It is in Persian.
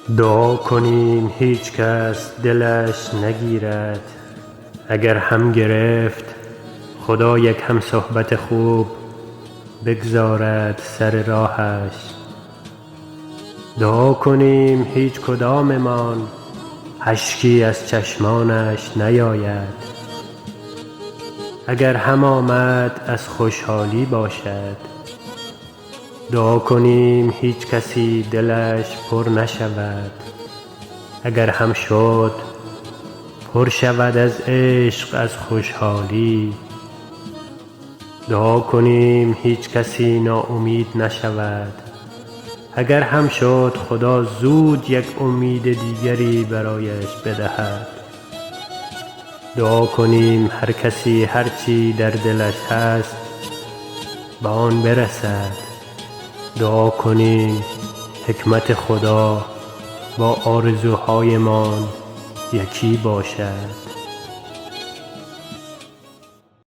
دعا کنیم هیچ کس دلش نگیرد، اگر هم گرفت خدا یک هم صحبت خوب بگذارد سر راهش. دعا کنیم هیچ کداممان اشکی از چشمانش نیاید، اگر هم آمد از خوشحالی باشد. دعا کنیم هیچ کسی دلش پر نشود، اگر هم شد پر شود از عشق از خوشحالی. دعا کنیم هیچ کسی ناامید نشود، اگر هم شد خدا زود یک امید دیگری برایش بدهد. دعا کنیم هر کسی هر چی در دلش هست به آن برسد. دعا کنیم حکمت خدا با آرزوهایمان یکی باشد.